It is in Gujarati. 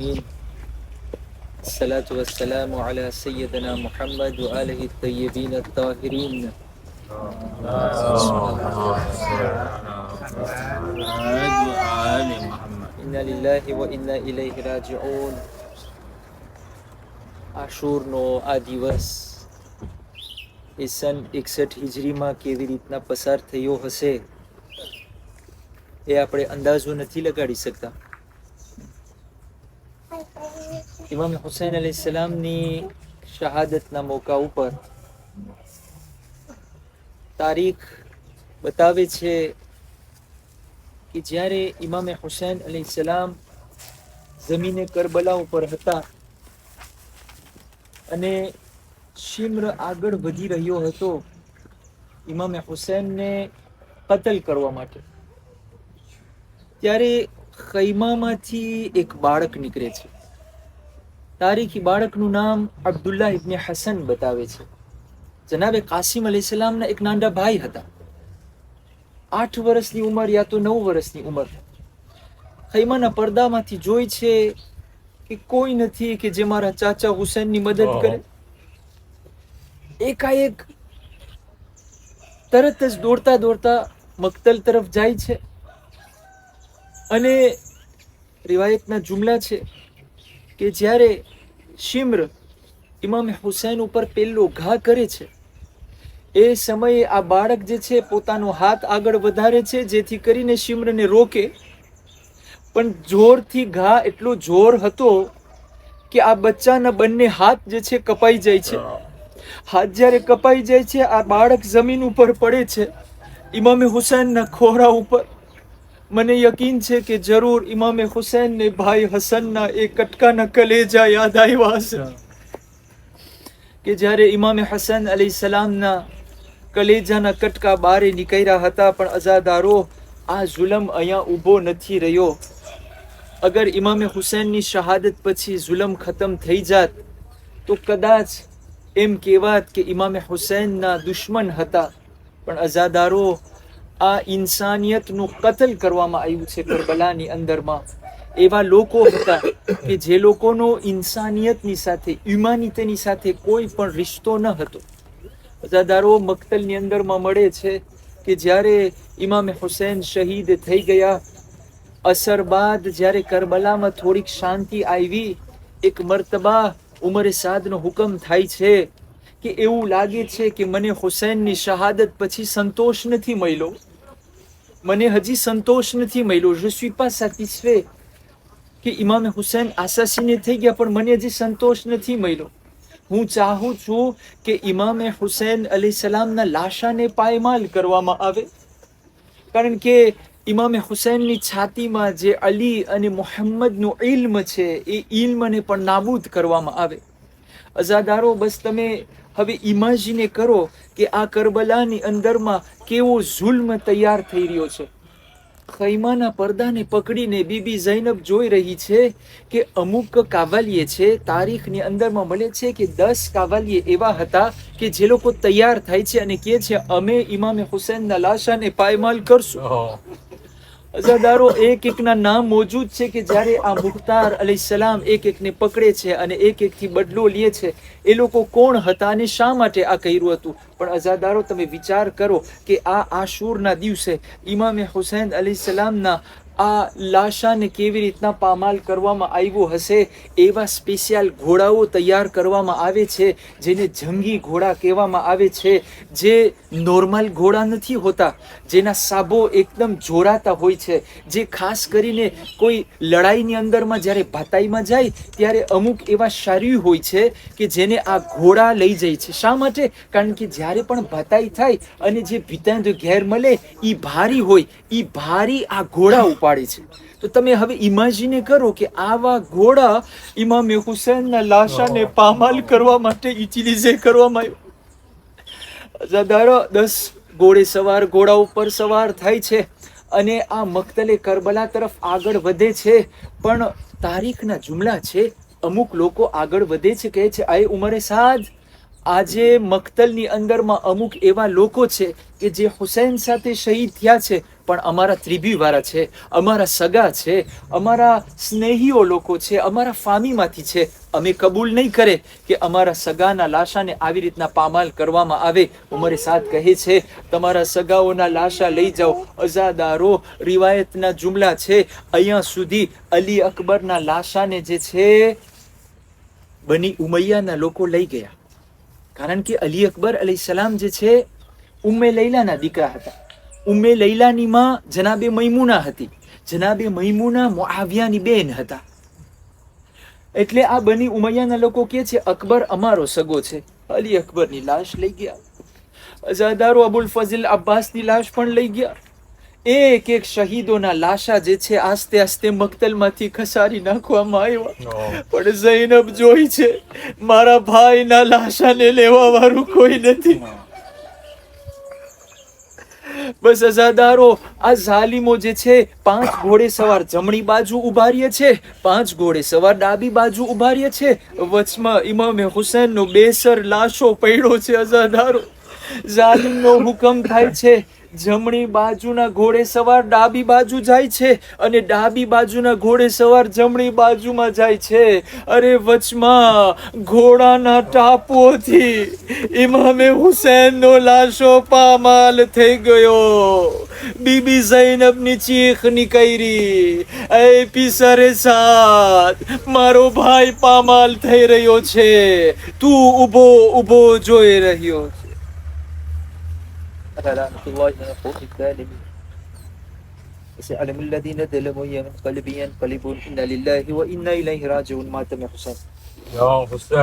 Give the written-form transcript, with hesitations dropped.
العالمين الصلاة والسلام على سيدنا محمد وآله الطيبين الطاهرين إنا لله وإنا إليه راجعون. આશુરનો આ દિવસ એ સન 61 હિજરીમાં કેવી રીતના પસાર થયો હશે એ આપણે અંદાજો નથી લગાડી શકતા. ઇમામ હુસૈન અલૈહિસ્સલામની શહાદતના મોકા ઉપર તારીખ બતાવે છે કે જ્યારે ઇમામ હુસૈન અલૈહિસ્સલામ જમીને કરબલા ઉપર હતા અને શિમ્ર આગળ વધી રહ્યો હતો ઇમામ હુસૈનને કતલ કરવા માટે, ત્યારે ખૈમામાંથી એક બાળક નીકળે છે. તારીખ બાળકનું નામ અબ્દુલ્લાહ ઇબ્ન હસન બતાવે છે. જનાબે કાસિમ અલૈહિસ્સલામના એક નાના ભાઈ હતા, 8 વર્ષની ઉંમર યા તો 9 વર્ષની ઉંમર. ખૈમાના પડદામાંથી જોઈ છે કે કોઈ નથી કે જે મારા ચાચા હુસૈનની મદદ કરે. એકાએક તરત જ દોડતા દોડતા મક્તલ તરફ જાય છે અને રિવાયતના જુમલા છે કે જ્યારે શિમ્ર ઇમામ હુસૈન ઉપર પહેલો ઘા કરે છે એ સમયે આ બાળક જે છે પોતાનો હાથ આગળ વધારે છે જેથી કરીને શિમ્રને રોકે, પણ જોરથી ઘા એટલો જોર હતો કે આ બચ્ચાના બંને હાથ જે છે કપાઈ જાય છે. હાથ જ્યારે કપાઈ જાય છે, આ બાળક જમીન ઉપર પડે છે ઇમામે હુસૈનના ખોરા ઉપર. મને યકીન છે કે જરૂર ઇમામે હુસૈનને ભાઈ હસનના એ કટકાના કલેજા યાદ આવ્યા હશે કે જ્યારે ઇમામે હસન અલૈહિસ્સલામના કલેજાના કટકા બારે નીકળ્યા હતા, પણ અઝાદારો આ જુલમ અહીંયા ઊભો નથી રહ્યો. અગર ઇમામે હુસૈનની શહાદત પછી જુલમ ખતમ થઈ જાત તો કદાચ એમ કહેવાત કે ઇમામે હુસૈનના દુશ્મન હતા, પણ અઝાદારો આ ઇન્સાનિયતનું કતલ કરવામાં આવ્યું છે. કરબલાની અંદરમાં એવા લોકો હતા કે જે લોકોનો ઇન્સાનિયતની સાથે, હ્યુમાનિટીની સાથે કોઈ પણ રિશ્તો ન હતો. અઝાદારો મક્તલની અંદરમાં મળે છે કે જ્યારે ઇમામે હુસૈન શહીદ થઈ ગયા, અસર બાદ જ્યારે કરબલામાં થોડીક શાંતિ આવી, એક મર્તબા ઉમરે સાદનો હુકમ થાય છે કે એવું લાગે છે કે મને હુસૈનની શહાદત પછી સંતોષ નથી મળ્યો, મને હજી સંતોષ નથી મળ્યો. je suis pas satisfait કે ઇમામે હુસૈન આસાસીને થઈ ગયા, પણ મને હજી સંતોષ નથી મળ્યો. હું ચાહું છું કે ઇમામે હુસૈન અલૈહિસ્સલામના લાશાને પાયમાલ કરવામાં આવે, કારણ કે ઇમામે હુસૈનની છાતીમાં જે અલી અને મુહમ્મદનું ઇલ્મ છે એ ઇલ્મને પણ નાબૂદ કરવામાં આવે. અઝાદારો બસ તમે હવે ઇમેજિને કરો કે આ કરબલાની અંદરમાં કેવો જુલ્મ તૈયાર થઈ રહ્યો છે. ખૈમાના પડદાને પકડીને બીબી ઝૈનબ જોઈ રહી છે કે અમુક કાવલીએ છે, તારીખની અંદરમાં મળે છે કે 10 કાવલીએ એવા હતા કે જે લોકો તૈયાર થાય છે અને કહે છે અમે ઇમામે હુસૈનના લાશાને પાયમાલ કરશું. અઝાદારો એક એકના નામ મોજૂદ છે કે જ્યારે આ મુખ્તાર અલૈહિસ્સલામ એક એકને પકડે છે અને એક એકથી બદલો લે છે, એ લોકો કોણ હતા અને શા માટે આ કર્યું હતું. પણ અઝાદારો તમે વિચાર કરો કે આ આશુરના દિવસે ઇમામે હુસૈન અલૈહિસ્સલામના આ લાશાને કેવી રીતના પામાલ કરવામાં આવ્યો હશે. એવા સ્પેશિયલ ઘોડાઓ તૈયાર કરવામાં આવે છે જેને જંગી ઘોડા કહેવામાં આવે છે, જે નોર્મલ ઘોડા નથી હોતા, જેના સાબો એકદમ જોરાતા હોય છે, જે ખાસ કરીને કોઈ લડાઈની અંદરમાં જ્યારે ભાતાઈમાં જાય ત્યારે અમુક એવા શારીર હોય છે કે જેને આ ઘોડા લઈ જાય છે. શા માટે? કારણ કે જ્યારે પણ ભાતાઈ થાય અને જે ભીતાંજો ઘેર મળે એ ભારી હોય, એ ભારી આ ઘોડા ઉપાડે છે. તો તમે હવે ઇમેજિને કરો કે આવા ઘોડા ઇમામે હુસૈનના લાશાને પામાલ કરવા માટે યુટિલાઇઝ કરવામાં આવ્યો. અઝાદારો 10 ઘોડે સવાર ઘોડા ઉપર સવાર થાય છે અને આ મક્તલે કરબલા તરફ આગળ વધે છે. પણ તારીખના જુમલા છે, અમુક લોકો આગળ વધે છે, કહે છે આય ઉમરે સાદ, આજે મક્તલની અંદરમાં અમુક એવા લોકો છે કે જે હુસૈન સાથે શહીદ થયા છે, પણ અમારા ત્રિભીવાળા છે, અમારા સગા છે, અમારા સ્નેહીઓ લોકો છે, અમારા ફામીમાંથી છે. અમે કબૂલ નહીં કરે કે અમારા સગાના લાશાને આવી રીતના પામાલ કરવામાં આવે. ઉમરે સાદ કહે છે, તમારા સગાઓના લાશા લઈ જાઓ. અઝાદારો, રિવાયતના જુમલા છે. અહીંયા સુધી અલી અકબરના લાશાને જે છે બની ઉમૈયાના લોકો લઈ ગયા. કારણ કે અલી અકબર અલૈહિસ્સલામ જે છે ઉમ્મે લૈલાના દીકરા હતા. ઉમ્મે લૈલાની માં જનાબે મૈમુના હતી. જનાબે મૈમુના મુઆવિયાની બેન હતા. એટલે આ બની ઉમૈયાના લોકો કે છે અકબર અમારો સગો છે. અલી અકબરની લાશ લઈ ગયા. અઝાદારો અબુલ ફઝલ અબ્બાસની લાશ પણ લઈ ગયા. એક એક શહીદોના લાશા જે છે આસ્તે આસ્તે મક્તલમાંથી ખસારી નાખવામાં આવ્યા. પણ ઝૈનબ જોઈ છે મારા ભાઈના લાશાને લેવા વાળું કોઈ નથી. બસ અઝાદારો, આ ઝાલિમો જે છે 5 ઘોડે સવાર જમણી બાજુ ઉભા રહે છે, 5 ઘોડે સવાર ડાબી બાજુ ઉભા રહે છે. વચમાં ઇમામે હુસૈનનો બેસર લાશો પડ્યો છે. અઝાદારો, ઝાલિમનો હુકમ થાય છે જમણી બાજુના ઘોડે સવાર ડાબી બાજુ જાય છે અને ડાબી બાજુના ઘોડે સવાર જમણી બાજુમાં જાય છે. અરે વચમાં ઘોડાના ટાપુઓથી ઇમામે હુસૈનનો લાશો પામાલ થઈ ગયો. બીબી ઝૈનબની ચીખ નીકળી, એ પિસરે સાદ, મારો ભાઈ પામાલ થઈ રહ્યો છે, તું ઊભો ઊભો જોઈ રહ્યો છે. سيعلم الذين ظلموا ينقلبون إنا لله وإنا إليه راجعون. ماتم حسين. يا حسين.